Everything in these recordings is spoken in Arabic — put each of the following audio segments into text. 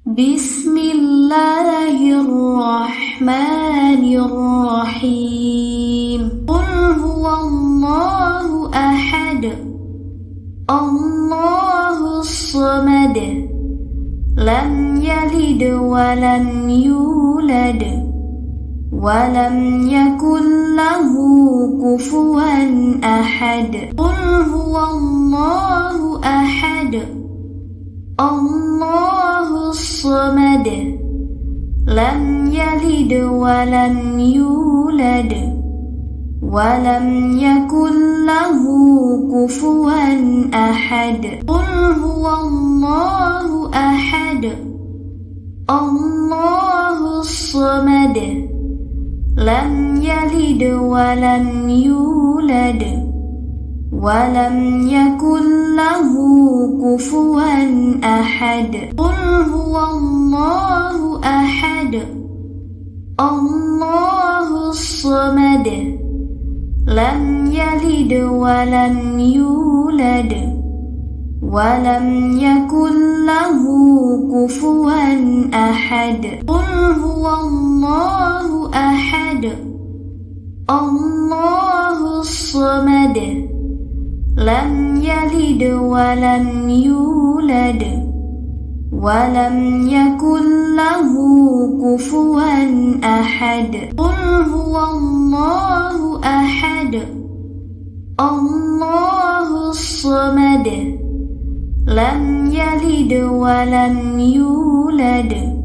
بسم الله الرحمن الرحيم قل هو الله أحد الله الصمد لم يلد ولم يولد ولم يكن له كفوا أحد قل هو الله أحد الله الصمد لم يلد ولم يولد ولم يكن له كفوا أحد قل هو الله أحد الله الصمد لم يلد ولم يولد ولم يكن له كفوا أحد قل هو الله أحد الله الصمد لم يلد ولم يولد ولم يكن له كفوا أحد قل هو الله أحد الله الصمد لم يلد ولم يولد ولم يكن له كفوا أحد قل هو الله أحد الله الصمد لم يلد ولم يولد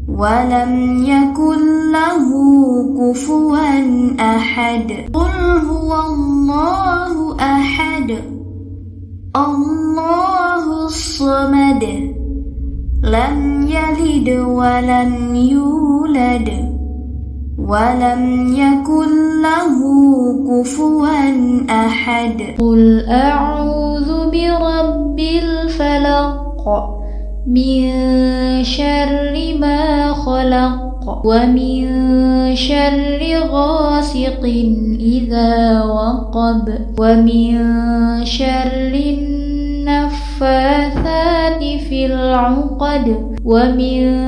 ولم يكن له كفوا أحد قل هو الله أحد الله الصمد لم يلد ولم يولد ولم يكن له كفوا أحد قل أعوذ برب الفلق من شر ما خلق ومن شر غاسق إذا وقب ومن شر النفاثات في العقد ومن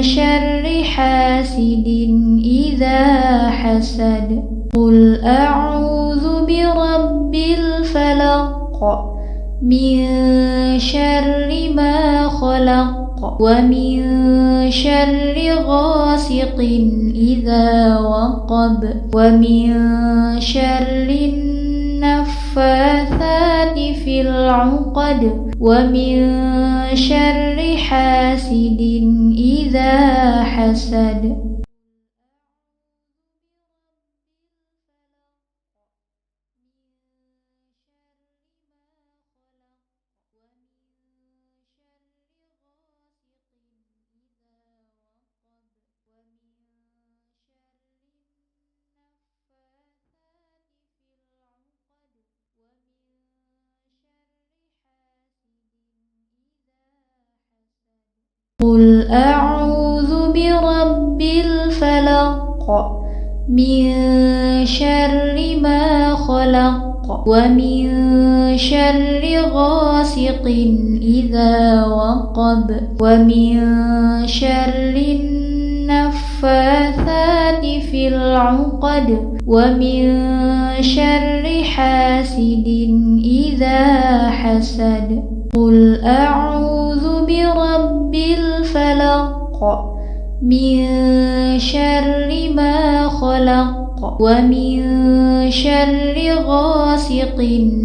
شر حاسد إذا حسد قل أعوذ برب الفلق من شر ما خلق ومن شر غاسق إذا وقب ومن شر النفاثات في العقد ومن شر حاسد إذا حسد قل أعوذ برب الفلق من شر ما خلق ومن شر غاسق إذا وقب ومن شر النفاثات في العقد ومن شر حاسد إذا حسد قل أعوذ برب الفلق من شر ما خلق ومن شر غاسق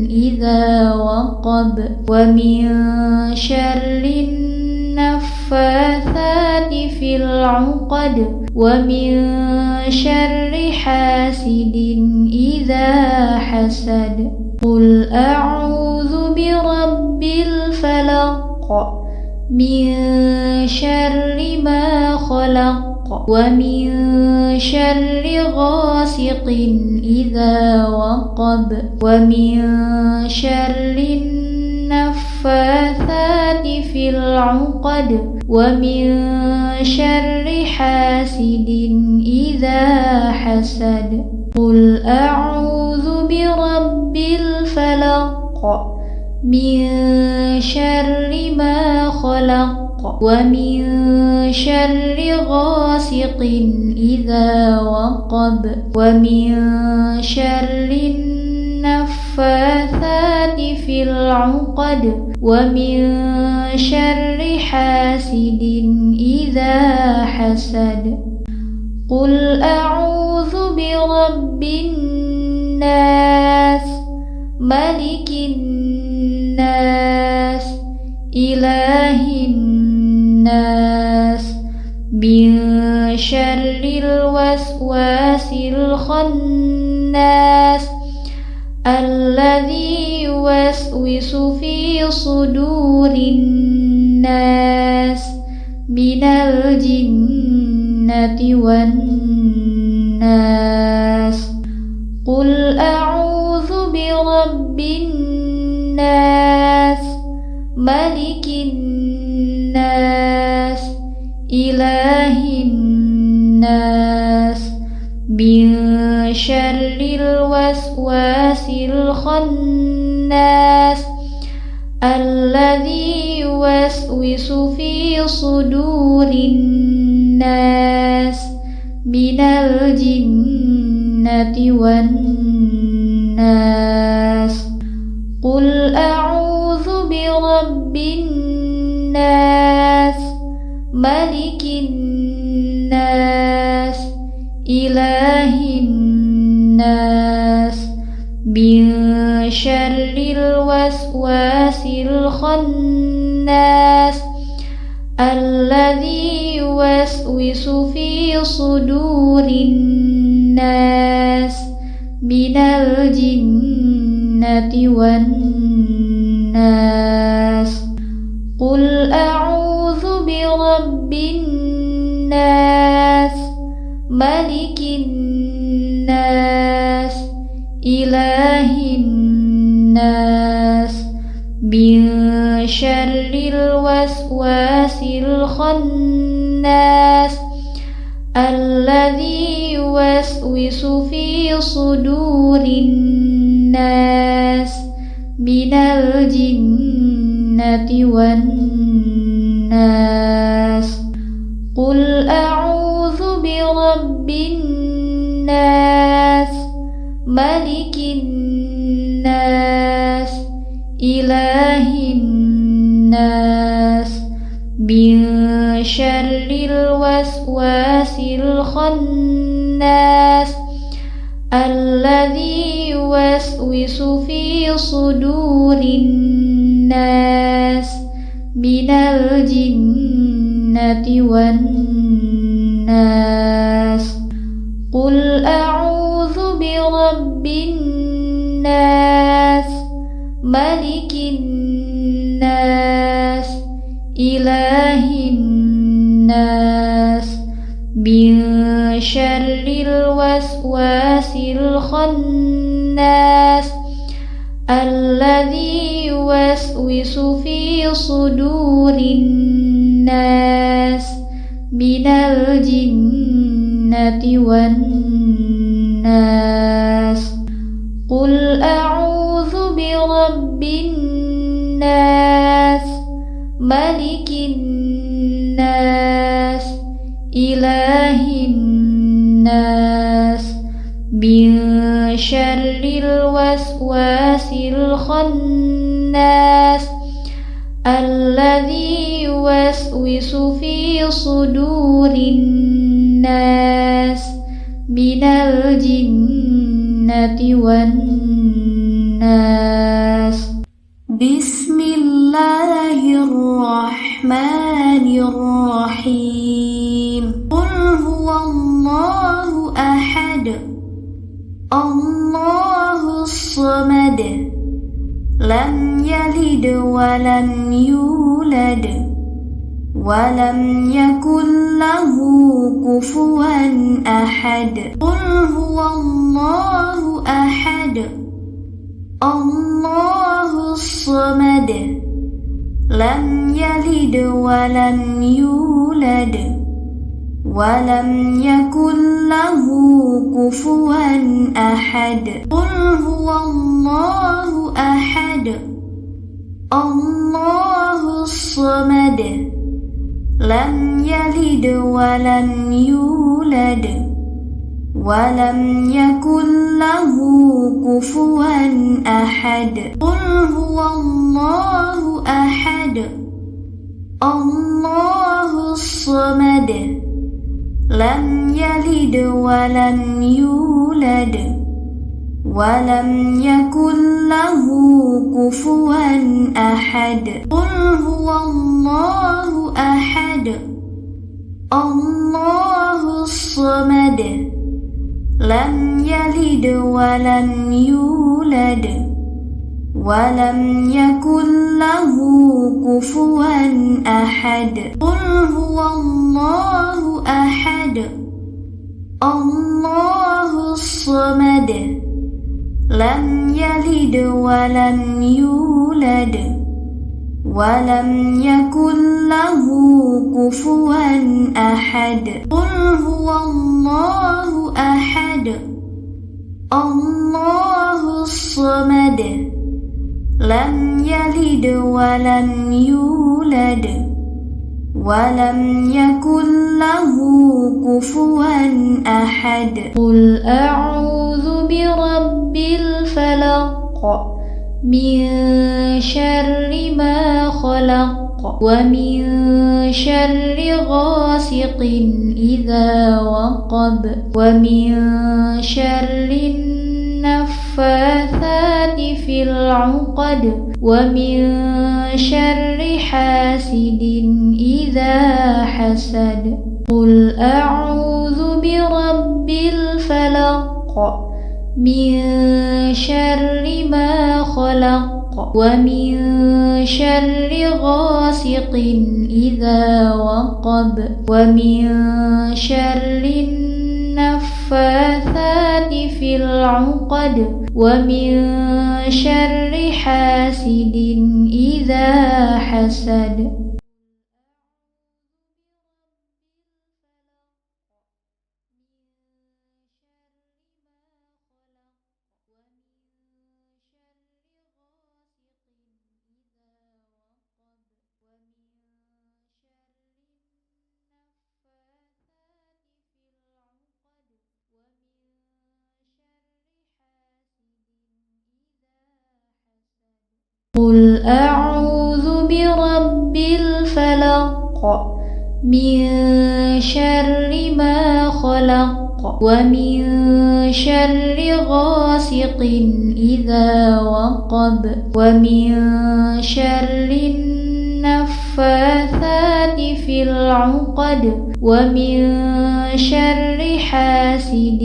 إذا وقب ومن شر النفاثات في العقد ومن شر حاسد إذا حسد قل أعوذ برب الفلق من شر ما خلق ومن شر غاسق إذا وقب ومن شر النفاثات في العقد ومن شر حاسد إذا حسد قل أعوذ برب الفلق من شر ما خلق ومن شر غاسق إذا وقب ومن شر النفاثات في العقد ومن شر حاسد إذا حسد قل أعوذ برب الناس ملك الناس إله الناس من شر الوسواس الخناس الذي يوسوس في صدور الناس من الجنة والناس قل أعوذ برب الناس ملك الناس إله الناس من شر الوسواس الخناس الذي يوسوس في صدور الناس من الجنة والناس قل أعوذ برب الناس ملك الناس إله الناس من شر الوسواس الخناس الذي يوسوس في صدور الناس من الجنة والناس قل أعوذ برب الناس ملك الناس إله الناس من شر الوسواس الخناس الذي يوسوس في صدور الناس من الجنة والناس قل أعوذ برب الناس ملك الناس إله الناس من شر الوسواس الخناس الذي يوسوس في صدور الناس من الجنة والناس قل أعوذ برب الناس ملك الناس إله الناس من شر الوسواس الخناس الذي يوسوس في صدور الناس من الجنة والناس قل أعوذ برب الناس ملك الناس إله الناس من شر الوسواس الخناس الذي يوسوس في صدور الناس من الجنة والناس بسم الله الرحمن الرحيم قل هو الله أحد الله الصمد لم يلد ولم يولد ولم يكن له كفوا أحد قل هو الله أحد الله الصمد لم يلد ولم يولد ولم يكن له كفوا أحد قل هو الله أحد الله الصمد لم يلد ولم يولد ولم يكن له كفوا أحد قل هو الله أحد الله الصمد لم يلد ولم يولد ولم يكن له كفوا أحد قل هو الله أحد الله الصمد لم يلد ولم يولد ولم يكن له كفوا أحد قل هو الله أحد الله الصمد لم يلد ولم يولد ولم يكن له كفوا أحد قل هو الله أحد الله الصمد لم يلد ولم يولد ولم يكن له كفوا أحد قل أعوذ برب الفلق من شر ما خلق ومن شر غاسق إذا وقب ومن شر النفاثات في العقد ومن شر حاسد إذا حسد قل أعوذ برب الفلق من شر ما خلق ومن شر غاسق إذا وقب ومن شر النفاثات في العقد ومن شر حاسد إذا حسد قل أعوذ برب الفلق من شر ما خلق ومن شر غاسق إذا وقب ومن شر النفاثات في العقد ومن شر حاسد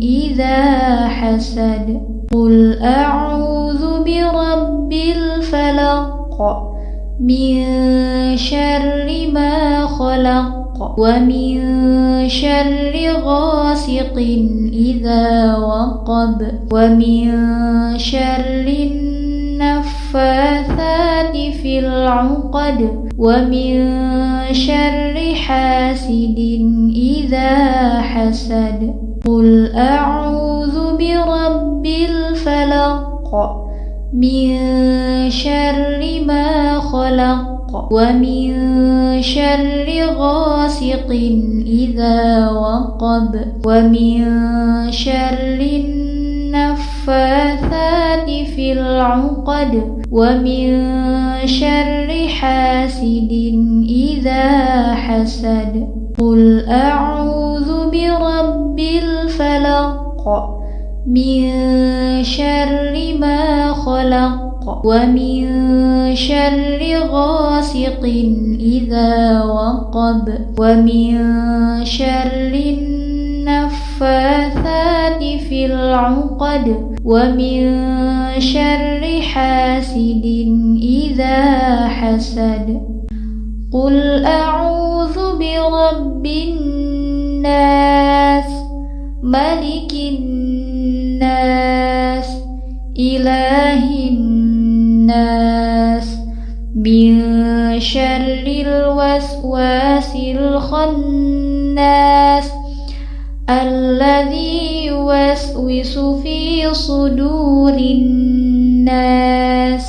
إذا حسد قل أعوذ برب الفلق من شر ما خلق ومن شر غاسق إذا وقب ومن شر النفاثات في العقد ومن شر حاسد إذا حسد قل أعوذ برب الفلق من شر ما خلق ومن شر غاسق إذا وقب ومن شر النفاثات في العقد ومن شر حاسد إذا حسد قل أعوذ برب الفلق من شر ما خلق ومن شر غاسق إذا وقب ومن شر النفاثات في العقد ومن شر حاسد إذا حسد قل أعوذ برب الناس ملك الناس إله الناس من شر الوسواس الخناس الذي يوسوس في صدور الناس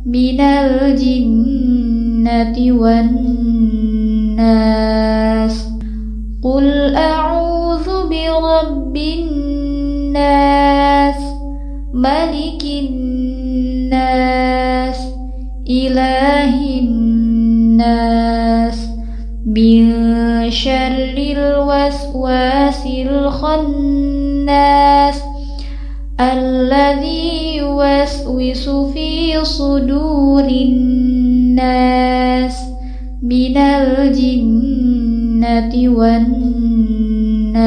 من الجنة والناس الناس قل أعوذ برب الناس ملك الناس إله الناس من شر الوسواس الخناس الذي يوسوس في صدور الناس من الجنة والناس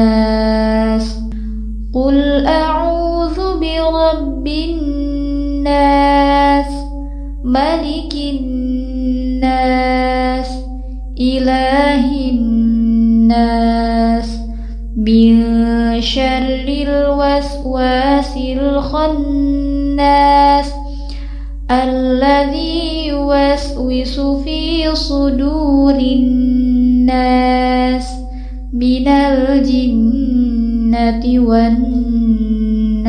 قل أعوذ برب الناس ملك الناس إله الناس من شر الوسواس الخناس الذي يوسوس في صدور الناس من الجنة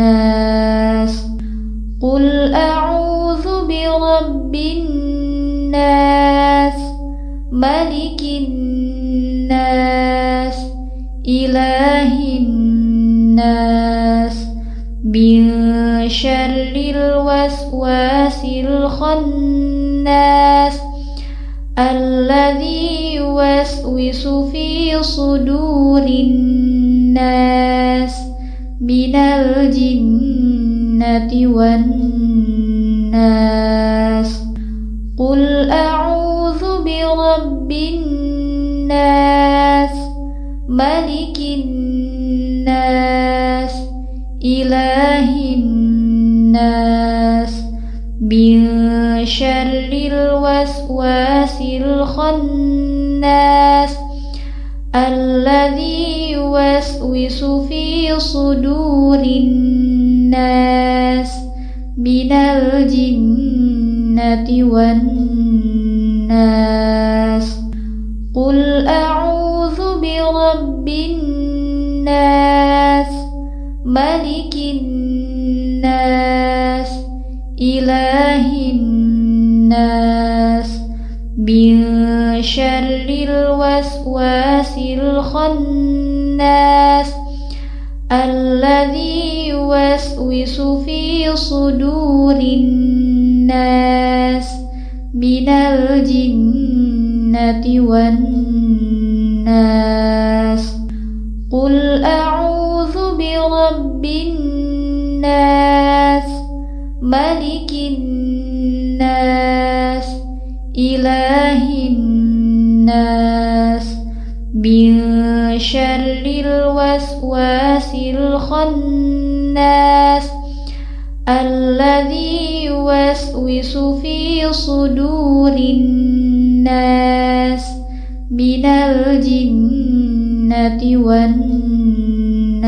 والناس قل أعوذ برب الناس ملك الناس إله الناس من شر الوسواس الخناس الذي يوسوس في صدور الناس من الجنة والناس قل أعوذ برب الناس ملك الناس إله الناس من شر الوسواس الخناس الذي يوسوس في صدور الناس من الجنة والناس قل أعوذ برب الناس ملك الناس إله الناس من شر الوسواس الخناس الذي يوسوس في صدور الناس من الجنة والناس قل أعوذ برب الناس ملك الناس إله الناس من شر الوسواس الخناس الذي يوسوس في صدور الناس من الجنة والناس